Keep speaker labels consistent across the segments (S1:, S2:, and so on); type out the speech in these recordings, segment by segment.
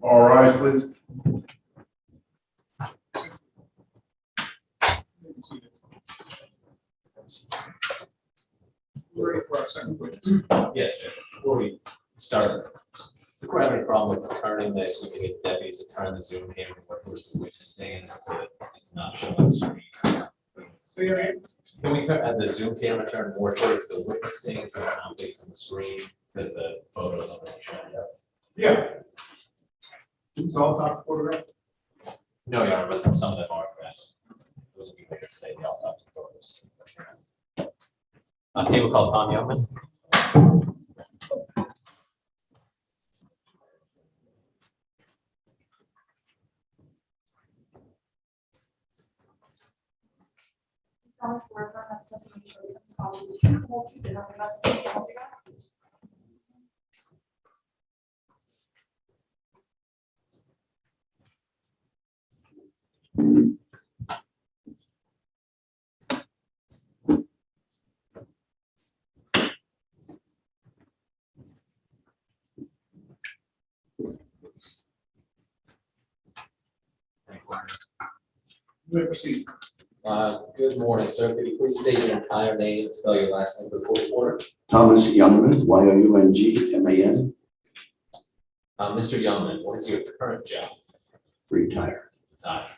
S1: All rise, please.
S2: Ready for our second question?
S3: Yes, Judge. Before we start, the crime any problem with turning this, we can get deputies to turn the Zoom camera where who's the witness stand so that it's not showing the screen.
S2: Say your name.
S3: Can we have the Zoom camera turn more towards the witness stand so it's not facing the screen because the photos on the showing up?
S2: Yeah. These all top photograph?
S3: No, Your Honor, but some of them are correct. Those will be later today, the autopsy photos. Table called Tom Youngman.
S2: You may proceed.
S3: Good morning, sir. Could you please state your entire name and spell your last name for the court order?
S4: Thomas Youngman, Youngman.
S3: Mr. Youngman, what is your current job?
S4: Retired.
S3: Retired.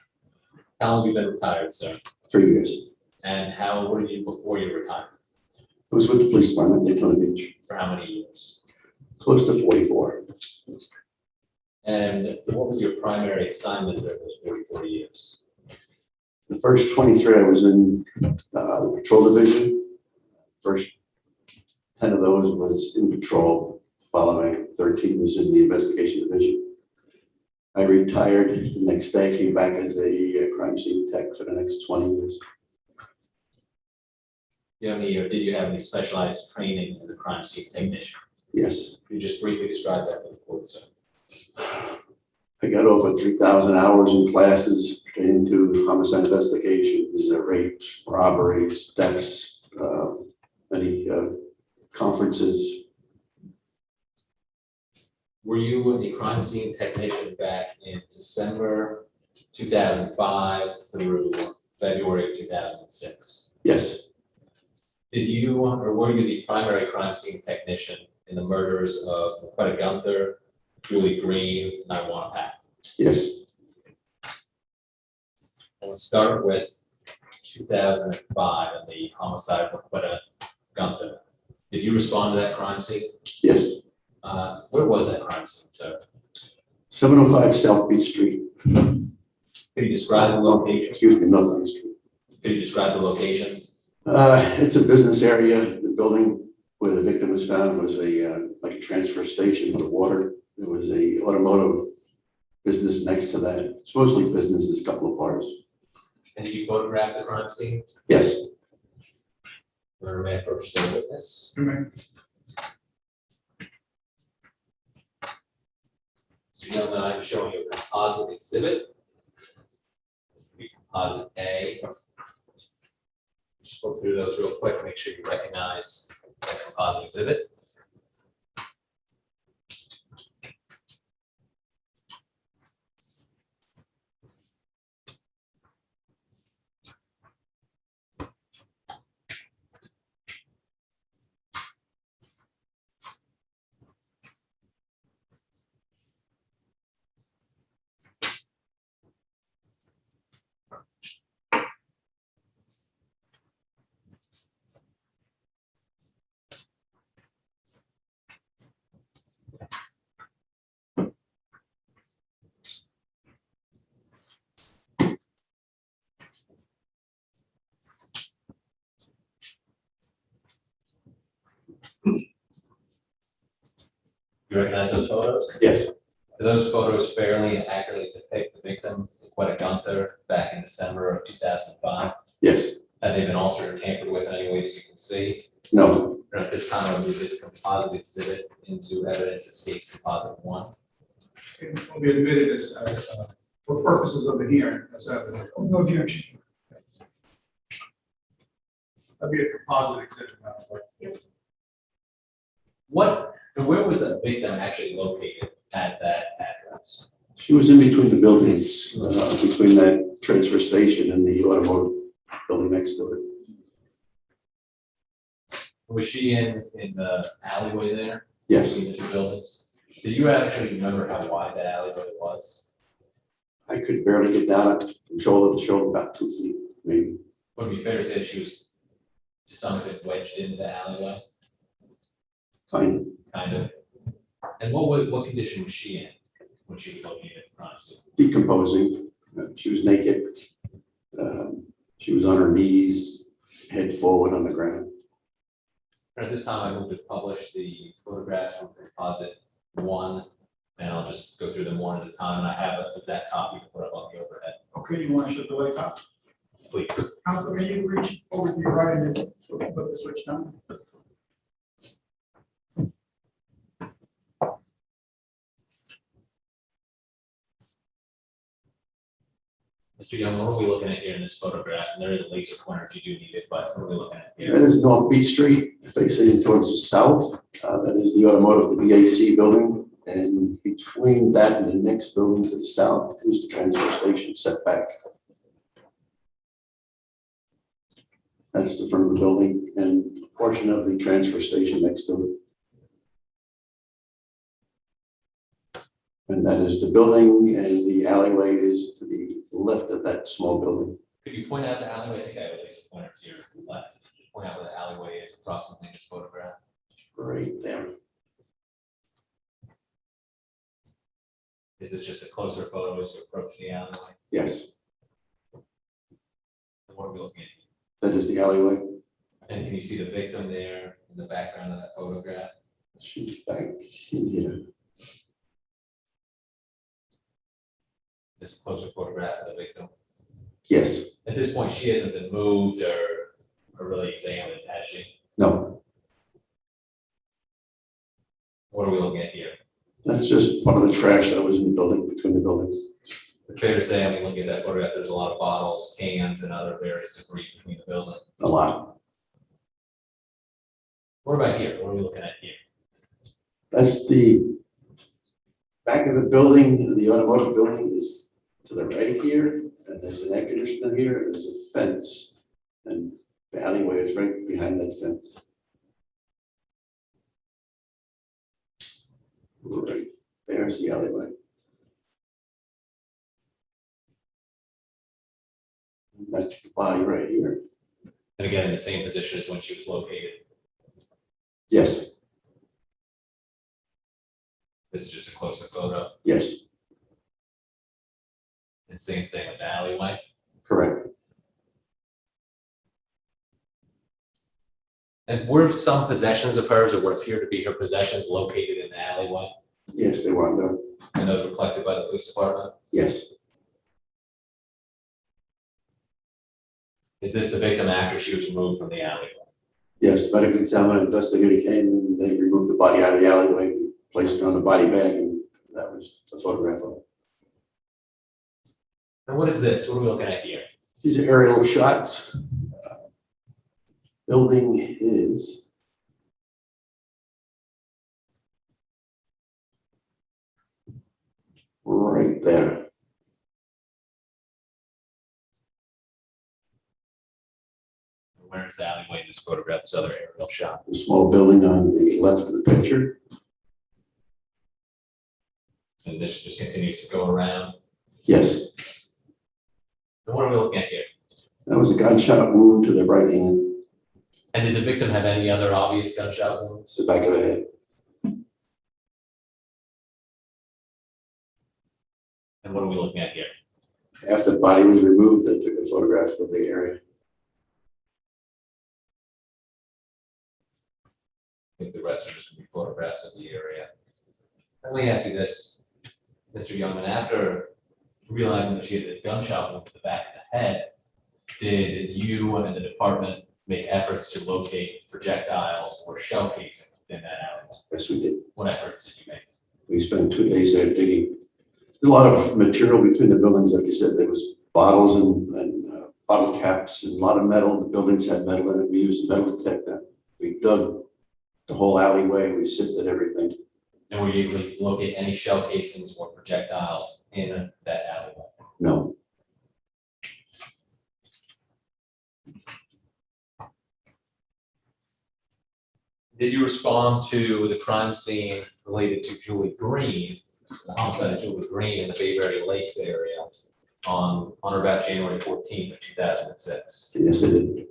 S3: How long have you been retired, sir?
S4: 3 years.
S3: And what did you do before you retired?
S4: I was with the police department, Daytona Beach,
S3: For how many years?
S4: close to 44.
S3: And what was your primary assignment during those 44 years?
S4: The first 23 I was in the patrol division. First 10 of those was in patrol. Following 13 was in the investigation division. I retired the next day, came back as a crime scene tech for the next 20 years.
S3: Did you have any specialized training as a crime scene technician?
S4: Yes.
S3: Could you just briefly describe that for the court, sir?
S4: I got over 3,000 hours in classes pertaining to homicide investigations, rapes, robberies, thefts, many conferences.
S3: Were you a crime scene technician back in December 2005 through February of 2006?
S4: Yes,
S3: Did you or were you the primary crime scene technician in the murders of Quetta Gunther, Julie Green, and Iwana Pack?
S4: yes,
S3: We'll start with 2005 and the homicide of Quetta Gunther. Did you respond to that crime scene?
S4: yes.
S3: Where was that crime scene, sir?
S4: 705 South Beach Street.
S3: Could you describe the location?
S4: Excuse me, North Street.
S3: Could you describe the location?
S4: It's a business area. The building where the victim was found was like a transfer station with water. There was a automotive business next to that. It's mostly businesses, a couple of bars.
S3: And did you photograph the crime scene?
S4: Yes,
S3: Or may I approach the witness?
S2: You may.
S3: So you know that I'm showing you a composite exhibit. This would be composite A. Just go through those real quick, make sure you recognize that composite exhibit. You recognize those photos?
S4: yes,
S3: Do those photos fairly and accurately depict the victim, Quetta Gunther, back in December of 2005?
S4: yes,
S3: Have they been altered or tampered with in any way that you can see?
S4: no,
S3: Or at this time, I'll move this composite exhibit into evidence as case composite 1.
S2: It will be admitted as for purposes of the hearing, as evidence. No objection. That'd be a composite exhibit.
S3: What And where was the victim actually located at that address?
S4: She was in between the buildings, between that transfer station and the automotive building next to it.
S3: Was she in the alleyway there?
S4: Yes,
S3: Between the two buildings? Do you actually remember how wide that alleyway was?
S4: I could barely get down it from shoulder to shoulder, about 2 feet, maybe.
S3: Would it be fair to say that she was to some extent wedged into the alleyway?
S4: Fine,
S3: Kind of. And what condition was she in when she was located at the crime scene?
S4: decomposing. She was naked. She was on her knees, head forward on the ground.
S3: At this time, I move to publish the photographs from composite 1, and I'll just go through them one at a time, and I have an exact copy to put up on the overhead.
S2: Okay, you want to shut the lights off?
S3: Please.
S2: Counselor, may you reach over to your right and put the switch down?
S3: Mr. Young, what are we looking at here in this photograph? And there is a laser pointer if you do need it, but what are we looking at here?
S4: That is North Beach Street, facing towards the south. That is the automotive, the BAC building. And between that and the next building to the south is the transfer station setback. That's the front of the building and a portion of the transfer station next to it. And that is the building, and the alleyway is to the left of that small building.
S3: Could you point out the alleyway? I think I have a laser pointer to your left. Just point out where the alleyway is approximately in this photograph.
S4: Right there.
S3: Is this just a closer photo as you approach the alleyway?
S4: Yes,
S3: And what are we looking at?
S4: that is the alleyway.
S3: And can you see the victim there in the background of that photograph?
S4: She's back in here.
S3: This closer photograph of the victim.
S4: Yes,
S3: At this point, she hasn't been moved or really examined, has she?
S4: no,
S3: What are we looking at here?
S4: that's just part of the trash that was in the building, between the buildings.
S3: It's fair to say, I mean, looking at that photograph, there's a lot of bottles, cans, and other various debris between the building.
S4: A lot.
S3: What about here? What are we looking at here?
S4: That's the back of the building. The automotive building is to the right here, and there's an air conditioner here, and there's a fence, and the alleyway is right behind that fence. Right, there's the alleyway. That's the body right here.
S3: And again, in the same position as when she was located.
S4: Yes,
S3: This is just a closer photo.
S4: yes,
S3: And same thing with the alleyway.
S4: correct.
S3: And were some possessions of hers, or what appear to be her possessions, located in the alleyway?
S4: Yes, they were under,
S3: And those were collected by the police department?
S4: yes,
S3: Is this the victim after she was removed from the alleyway?
S4: yes, medical examiner investigator came and they removed the body out of the alleyway, placed it on the body bag, and that was a photograph of it.
S3: And what is this? What are we looking at here?
S4: These are aerial shots. Building is right there.
S3: Where is the alleyway in this photograph, this other aerial shot?
S4: The small building on the left of the picture.
S3: And this just continues to go around.
S4: Yes,
S3: And what are we looking at here?
S4: that was a gunshot wound to the right hand,
S3: And did the victim have any other obvious gunshot wounds?
S4: the back of the head.
S3: And what are we looking at here?
S4: After the body was removed, they took a photograph of the area.
S3: I think the rest are just going to be photographs of the area. Let me ask you this, Mr. Youngman, after realizing that she had a gunshot wound to the back of the head, did you and the department make efforts to locate projectiles or shell casing within that alley?
S4: Yes, we did.
S3: What efforts did you make?
S4: We spent 2 days there digging. There's a lot of material between the buildings. Like I said, there was bottles and bottle caps and a lot of metal. The buildings had metal in it. We used a metal detector. We dug the whole alleyway, we sifted everything.
S3: And were you able to locate any shell casings or projectiles in that alleyway?
S4: No,
S3: Did you respond to the crime scene related to Julie Green, the homicide of Julie Green in the Bayberry Lakes area on or about January 14th of 2006?
S4: yes, I did.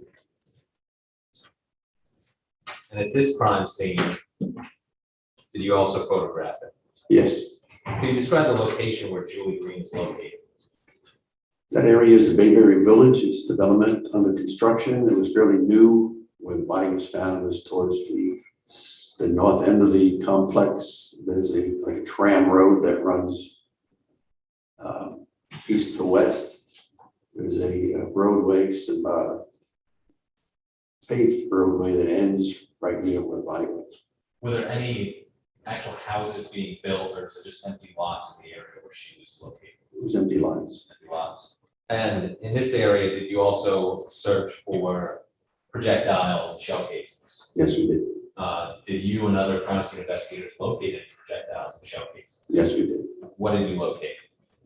S3: And at this crime scene, did you also photograph it?
S4: Yes.
S3: Can you describe the location where Julie Green is located?
S4: That area is the Bayberry Village. It's development under construction. It was fairly new. Where the body was found was towards the north end of the complex. There's like a tram road that runs east to west. There's a roadway, some paved roadway that ends right near where the body was.
S3: Were there any actual houses being built, or is it just empty lots in the area where she was located?
S4: It was empty lots.
S3: Empty lots. And in this area, did you also search for projectiles and shell casings?
S4: Yes, we did.
S3: Did you and other crime scene investigators locate any projectiles and shell casings?
S4: Yes, we did.
S3: What did you locate?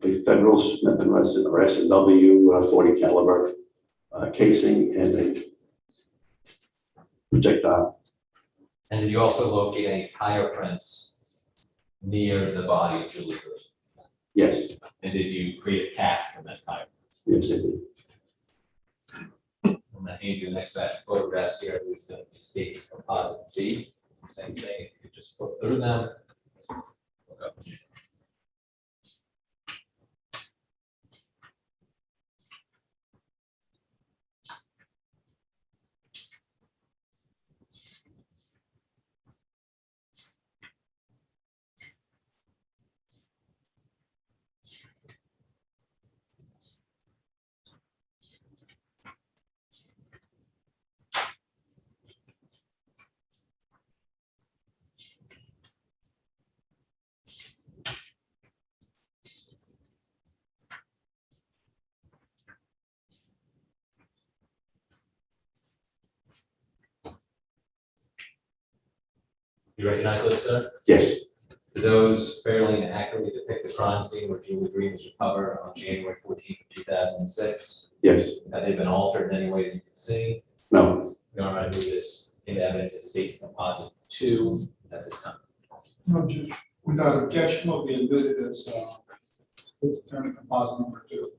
S4: A federal Smith and Wesson or S&W 40 caliber casing and a projectile.
S3: And did you also locate any tire prints near the body of Julie Green?
S4: Yes,
S3: And did you create a cast from that tire?
S4: yes, I did.
S3: I'm going to hand you the next batch of photographs here with the state's composite D. Same thing, if you could just flip through them. Look up. You recognize those, sir?
S4: Yes,
S3: Do those fairly and accurately depict the crime scene where Julie Green was recovered on January 14th, 2006?
S4: yes,
S3: Have they been altered in any way that you can see?
S4: no,
S3: We are going to move this into evidence as state's composite 2 at this time.
S2: No, Judge, without objection, will be admitted as attorney composite number 2.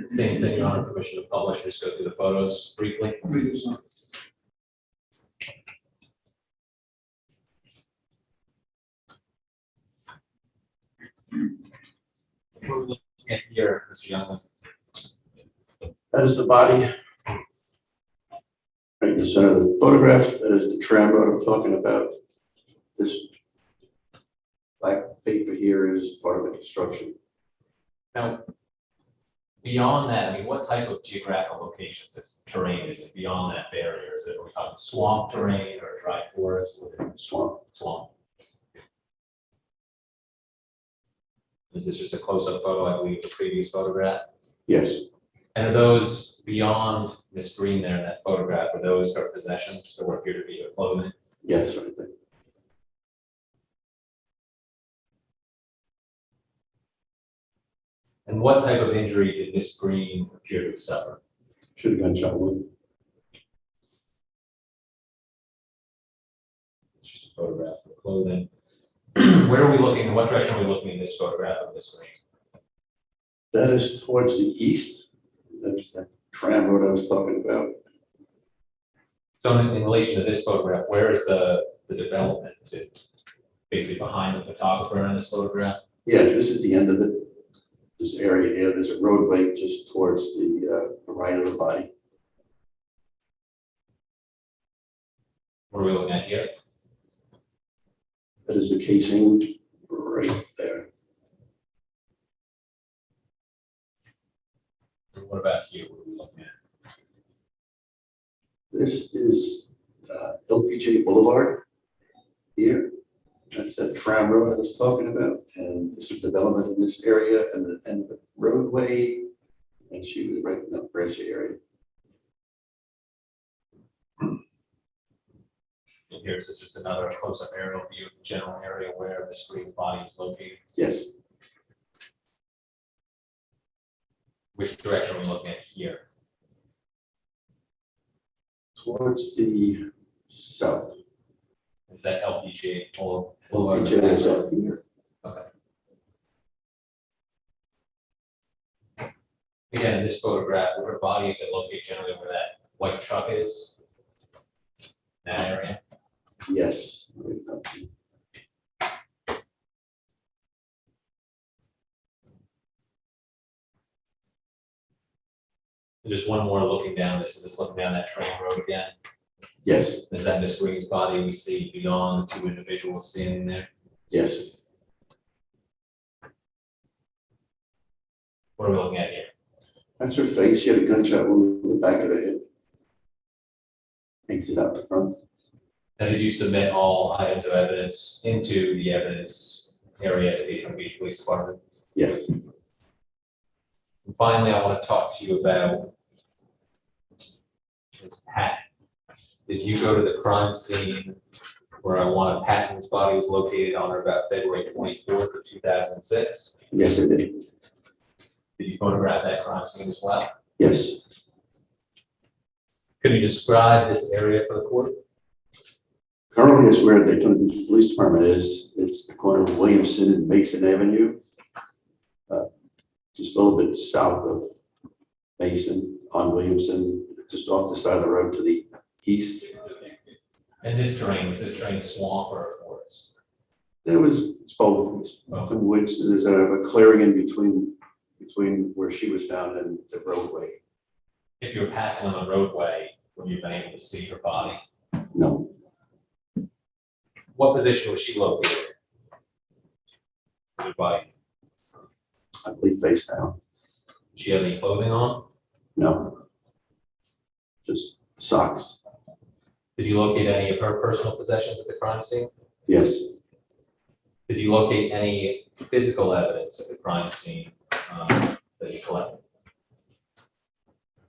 S3: Same thing, Your Honor, permission to publish, just go through the photos briefly.
S2: Let me do something.
S3: What are we looking at here, Mr. Youngman?
S4: that is the body. Right in the center of the photograph, that is the tram road I'm talking about. This black paper here is part of the construction.
S3: Now, beyond that, I mean, what type of geographical locations this terrain is it beyond that barrier? Is it, are we talking swamp terrain or dry forest? What is it?
S4: Swamp.
S3: Swamp. Is this just a close-up photo, I believe, of the previous photograph?
S4: Yes,
S3: And are those beyond Miss Green there in that photograph, are those her possessions or what appear to be her clothing?
S4: yes, right there.
S3: And what type of injury did Miss Green appear to have suffered?
S4: Should have been shot wound.
S3: It's just a photograph of her clothing. Where are we looking, in what direction are we looking in this photograph of Miss Green?
S4: That is towards the east. That is that tram road I was talking about.
S3: So in relation to this photograph, where is the development? Is it basically behind the photographer in this photograph?
S4: Yeah, this is the end of it. This area here, there's a roadway just towards the right of the body.
S3: What are we looking at here?
S4: That is the casing right there.
S3: What about here? What are we looking at?
S4: This is LPG Boulevard here. That's that tram road I was talking about. And this is development in this area and the end of the roadway. And she was right in that grassy area.
S3: And here's just another close-up aerial view of the general area where the screen's body is located.
S4: Yes,
S3: Which direction are we looking at here?
S4: towards the south.
S3: Is that LPG or?
S4: Each of us up here.
S3: Okay. Again, in this photograph, would her body have been located generally where that white truck is? That area?
S4: Yes.
S3: And just one more looking down this, is just looking down that train road again.
S4: Yes,
S3: Is that Miss Green's body we see beyond the two individuals standing there?
S4: yes.
S3: What are we looking at here?
S4: That's her face. She had a gunshot wound in the back of the head. Exit out the front.
S3: Now, did you submit all items of evidence into the evidence area at the Daytona Beach Police Department?
S4: Yes,
S3: And finally, I want to talk to you about this Pat. Did you go to the crime scene where I want Patton's body was located on or about February 24th of 2006?
S4: yes, I did.
S3: Did you photograph that crime scene as well?
S4: Yes.
S3: Could you describe this area for the court?
S4: Currently, it's where the Daytona Beach Police Department is. It's the corner of Williamson and Mason Avenue. Just a little bit south of Mason on Williamson, just off the side of the road to the east.
S3: And this terrain, was this terrain swamp or a forest?
S4: It's both. It's the woods. There's a clearing in between where she was found and the roadway.
S3: If you were passing on the roadway, would you have been able to see her body?
S4: No,
S3: What position was she located? Her body.
S4: I believe face down.
S3: Did she have any clothing on?
S4: No. Just socks.
S3: Did you locate any of her personal possessions at the crime scene?
S4: Yes.
S3: Did you locate any physical evidence at the crime scene that you collected?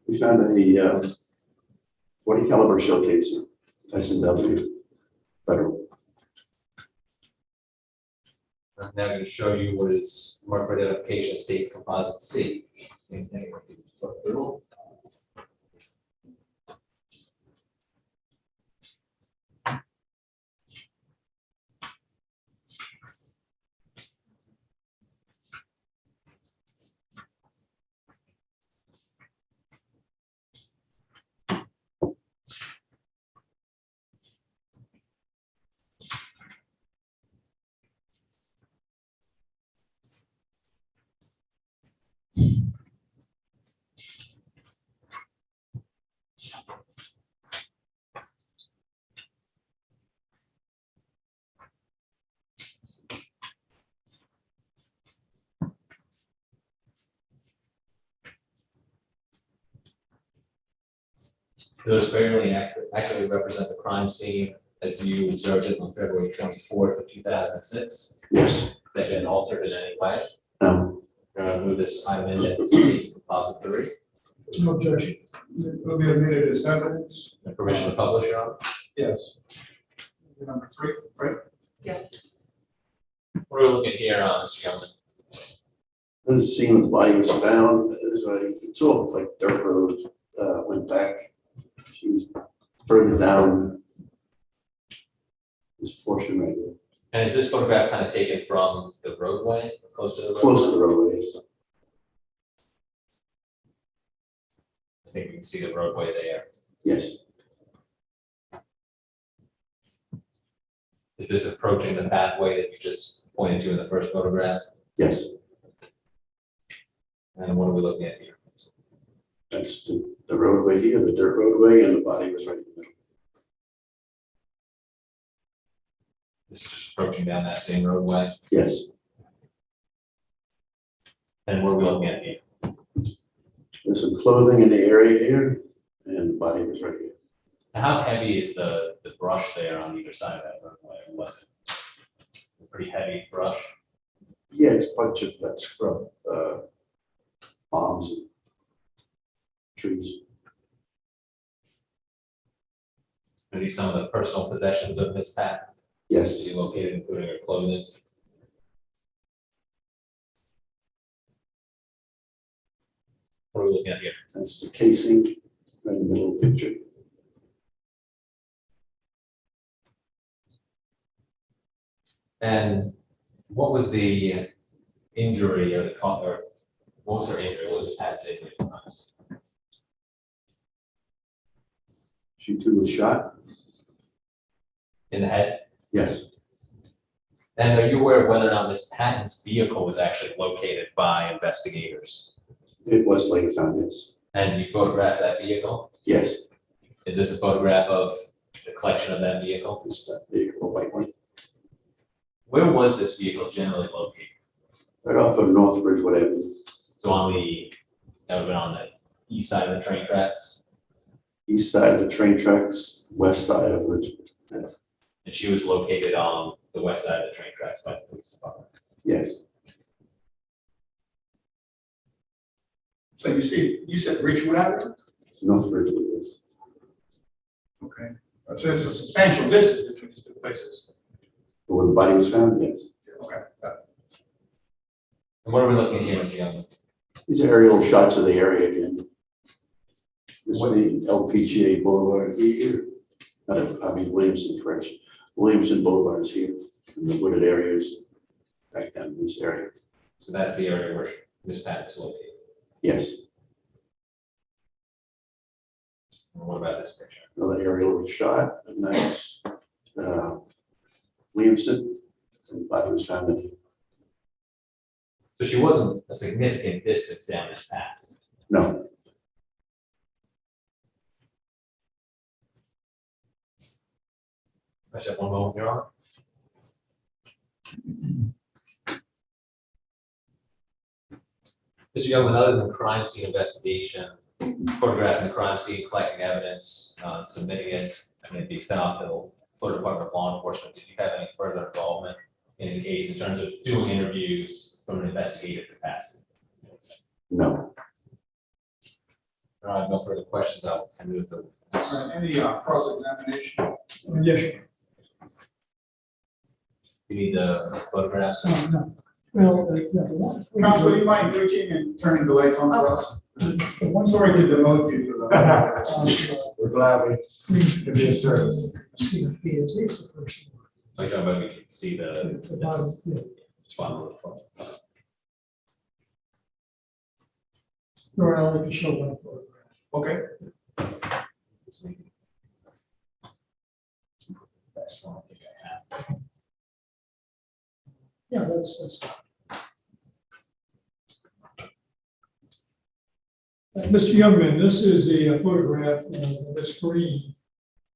S4: We found a 40 caliber shell casing, S&W, federal.
S3: I'm now going to show you what is marked for identification states composite C. Same thing. We can go through. Those fairly accurately represent the crime scene as you observed it on February 24th of 2006.
S4: Yes.
S3: That been altered in any way?
S4: No.
S3: I'm going to move this item into states composite 3.
S2: No objection. It will be admitted as evidence.
S3: And permission to publish, Your Honor?
S2: Yes. Number 3, right?
S3: What are we looking at here, Mr. Youngman?
S4: This is the scene where the body was found. It's all like dirt road, went back. She was further down this portion right here.
S3: And is this photograph kind of taken from the roadway, close to the roadway?
S4: Close to the roadway, yes.
S3: I think we can see the roadway there.
S4: Yes.
S3: Is this approaching the pathway that you just pointed to in the first photograph?
S4: Yes.
S3: And what are we looking at here?
S4: That's the roadway here, the dirt roadway, and the body was right in the middle.
S3: This is just approaching down that same roadway.
S4: Yes.
S3: And what are we looking at here?
S4: There's some clothing in the area here, and the body was right here.
S3: Now, how heavy is the brush there on either side of that roadway? Or was it a pretty heavy brush?
S4: Yeah, it's a bunch of that scrub, palms and trees.
S3: Are these some of the personal possessions of Miss Patton?
S4: Yes,
S3: She located, including her clothing? What are we looking at here?
S4: that's the casing right in the middle of the picture.
S3: And what was the injury or or what was her injury? What was Pat's injury?
S4: She too was shot?
S3: In the head?
S4: Yes,
S3: And are you aware of whether or not Miss Patton's vehicle was actually located by investigators?
S4: it was later found, yes.
S3: And you photographed that vehicle?
S4: Yes,
S3: Is this a photograph of the collection of that vehicle?
S4: this the white one.
S3: Where was this vehicle generally located?
S4: Right off of Northbridge, whatever.
S3: So on the, that would have been on the east side of the train tracks?
S4: East side of the train tracks, west side of Richmond. Yes,
S3: And she was located on the west side of the train tracks by the police department.
S4: yes,
S2: So you said Ridgewood Avenue?
S4: Northbridge it is.
S2: Okay. So there's a substantial distance between these two places.
S4: Where the body was found, yes.
S2: Okay.
S3: And what are we looking at here, Mr. Youngman?
S4: These are aerial shots of the area again. This would be LPGA Boulevard here. Williamson, correction. Williamson Boulevard is here, and the wooded areas back down in this area.
S3: So that's the area where Miss Patton is located.
S4: Yes,
S3: And what about this picture?
S4: another aerial shot, and that's Williamson, and the body was found in.
S3: So she wasn't a significant distance down this path.
S4: No,
S3: I just have one moment, Your Honor. Mr. Youngman, other than crime scene investigation, photographing the crime scene, collecting evidence, submitting it, and it be sent off to the Florida Department of Law Enforcement, did you have any further involvement in the case in terms of doing interviews from an investigative capacity?
S4: no,
S3: I have no further questions. I'll move the.
S2: Any cross-examination?
S5: Yes, sir.
S3: You need the photographs?
S5: No. Well, yeah, the one.
S2: Counsel, you mind reaching and turning the lights on for us?
S5: The one
S2: Sorry to demote you to the.
S5: We're glad we could be of service.
S3: So you're talking about we can see the.
S5: The bottom, yeah.
S3: Spot of the photo.
S5: Or I'll let you show one photograph.
S2: Okay.
S3: This meeting. That's one I think I have.
S5: Yeah, that's. Mr. Youngman, this is a photograph of Ms. Green.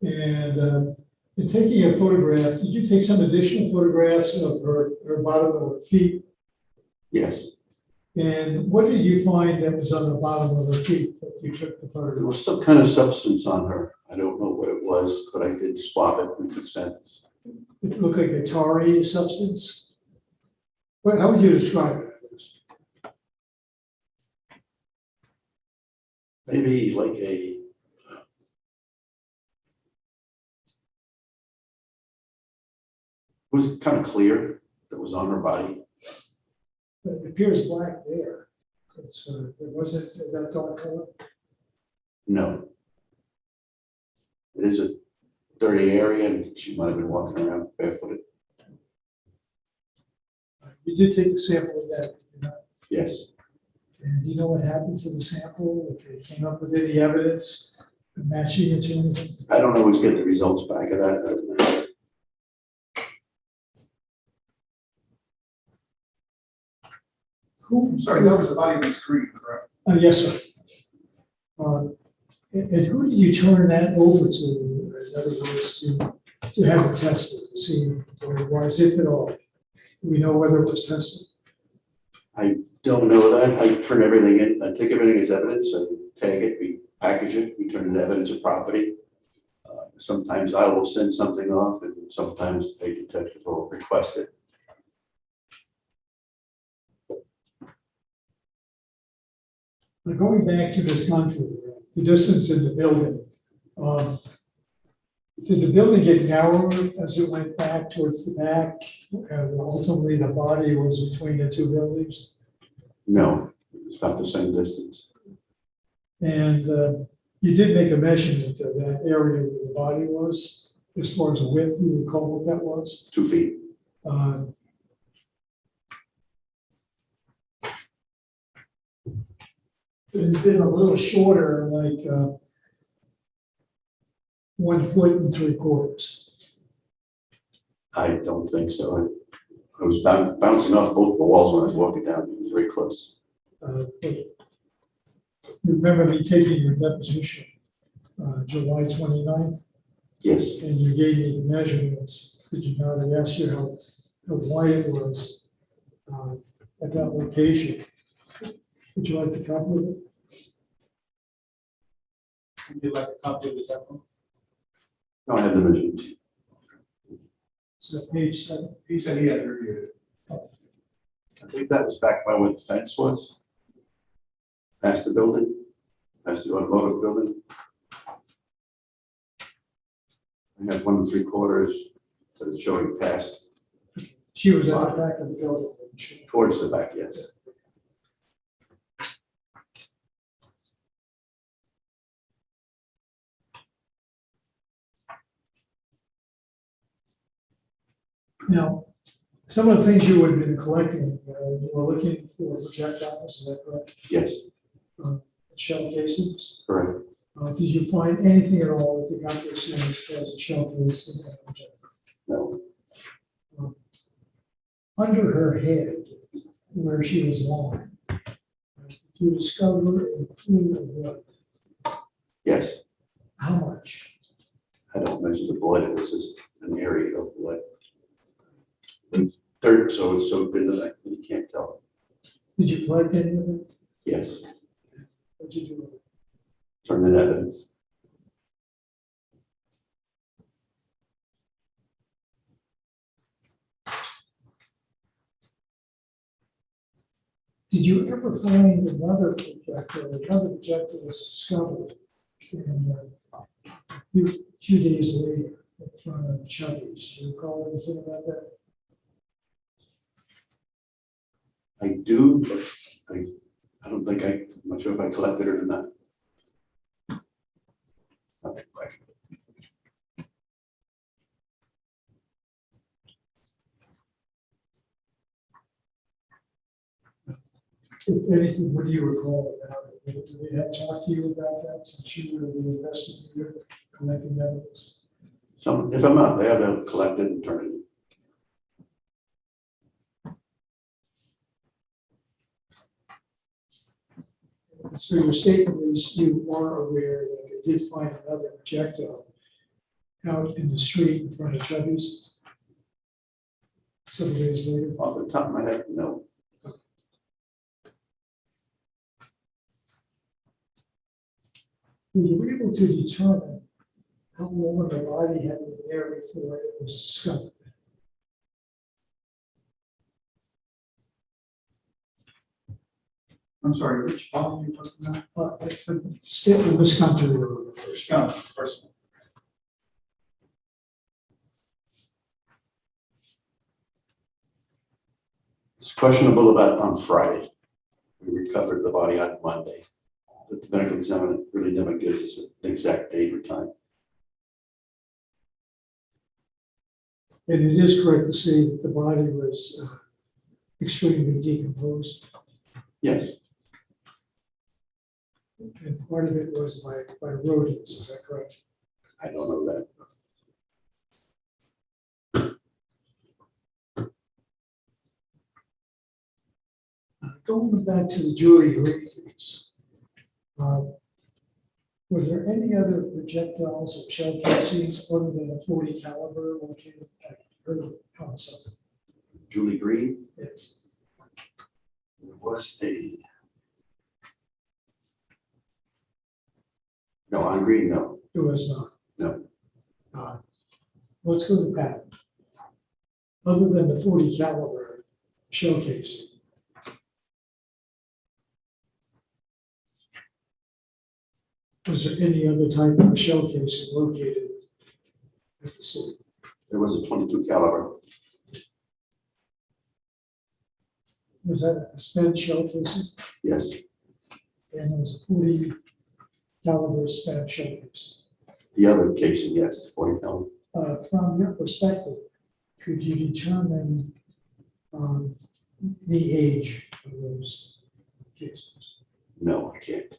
S5: And in taking a photograph, did you take some additional photographs of her bottom of her feet?
S4: yes.
S5: And what did you find that was on the bottom of her feet that you took the
S4: There
S5: photograph?
S4: was some kind of substance on her. I don't know what it was, but I did swab it with consent.
S5: It looked like a tarry substance. Well, how would you describe it?
S4: Maybe like a it was kind of clear that was on her body.
S5: It appears black there. It's, it wasn't that dark color.
S4: No. It is a dirty area and she might have been walking around barefooted.
S5: You did take a sample of that, did you not?
S4: Yes.
S5: And do you know what happened to the sample? If they came up with any evidence matching it to anything?
S4: I don't always get the results back of that.
S2: I'm sorry, that was the body of Ms. Green, correct?
S5: Yes, sir. And who did you turn that over to? In other words, to have it tested, to see what it was, if at all? Do we know whether it was tested?
S4: I don't know that. I turn everything in. I take everything as evidence. I tag it, we package it, we turn it into evidence of property. Sometimes I will send something off and sometimes a detective will request it.
S5: Now, going back to this gun photograph, the distance in the building, Did the building get narrower as it went back towards the back? And ultimately, the body was between the two buildings?
S4: No, it's about the same distance.
S5: And you did make a measurement of that area where the body was, as far as the width, you recall what that was?
S4: 2 feet.
S5: Uh, It's been a little shorter, like 1 foot and 3/4.
S4: I don't think so. I was bouncing off both the walls when I was walking down. It was very close.
S5: But remember me taking your deposition July 29th,
S4: Yes,
S5: and you gave me the measurements. Did you not? I asked you how wide it was at that location. Would you like to copy of it?
S2: Would you like a copy of the document?
S4: no, I have the measurement.
S5: It's page 7.
S2: He said he had reviewed it.
S4: I believe that was back by where the fence was. Past the building, past the automotive building. I have 1 3/4, so it's showing past,
S5: She was at the back of the building. wasn't she?
S4: towards the back, yes.
S5: Now, some of the things you would have been collecting, you were looking for projectiles, is that correct?
S4: Yes,
S5: Shell casings.
S4: correct.
S5: Did you find anything at all that you got this as a shell case? And a projectile?
S4: No,
S5: Under her head, where she was lying, you discover a pool of blood.
S4: yes.
S5: How much?
S4: I don't measure the blood. It was just an area of blood. Dirt, so it's so good that you can't tell.
S5: Did you collect any of it?
S4: Yes,
S5: What did you do? with it?
S4: turn in evidence.
S5: Did you ever find another projectile? Another projectile was discovered in a few days later in front of Chubby's. Do you recall anything about that?
S4: I do, but I don't think I'm not sure if I collected it or not. Okay, right.
S5: If anything, what do you recall about it? Did they have talked to you about that since you were the investigator collecting evidence?
S4: So if I'm not there, they'll collect it and turn it in.
S5: And so your statement is you are aware that they did find another projectile out in the street in front of Chubby's several days later?
S4: Off the top of my head, no.
S5: Were you able to determine how long the body had been there before it was discovered?
S2: I'm sorry, which volume are you talking about?
S5: State in Wisconsin Road.
S2: First one. First one.
S4: It's questionable about on Friday. We recovered the body on Monday. But the medical examiner really never gives us an exact date or time.
S5: And it is correct to say that the body was extremely decomposed,
S4: Yes,
S5: and part of it was by rodents, is that correct?
S4: I don't know that.
S5: Going back to the Julie Green case, was there any other projectiles or shell casings other than a .40 caliber located at her homicide?
S4: Julie Green,
S5: Yes.
S4: there was a. No, on Green, no.
S5: It was not.
S4: No.
S5: Let's go to Pat. Other than the .40 caliber shell casing, was there any other type of shell casing located at the scene?
S4: There was a 22 caliber.
S5: Was that a spent shell casing?
S4: Yes,
S5: And it was a 40 caliber spent shell casing?
S4: the other casing, yes, 40 caliber.
S5: From your perspective, could you determine the age of those casings?
S4: No, I can't.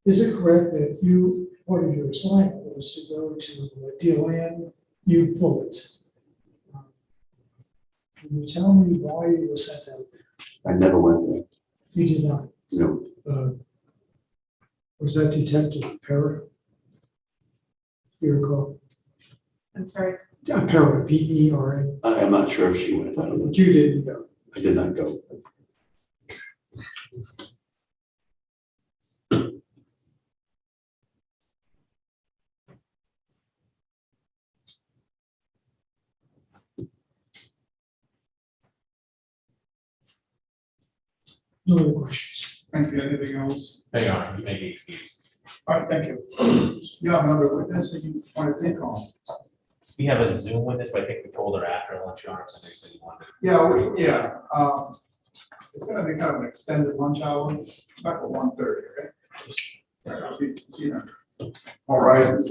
S5: Is it correct that you, part of your assignment was to go to DeLand, you bullets? Can you tell me why you were sent out there?
S4: I never went there.
S5: You did not.
S4: No,
S5: Was that Detective Perra? You recall?
S6: I'm sorry.
S5: Perra, P-E-R-A.
S4: I am not sure if she went. I don't know.
S5: But you didn't go.
S4: I did not go.
S5: No other questions.
S2: Thank you. Anything else?
S3: No, Your Honor, you may be excused.
S2: All right, thank you. You have another witness that you want to take on?
S3: We have a Zoom with this, but I think we told her after lunch, Your Honor, so they said you wanted.
S2: Yeah. It's gonna be kind of an extended lunch hour, back at 1:30, okay? So, see you then.
S1: All right.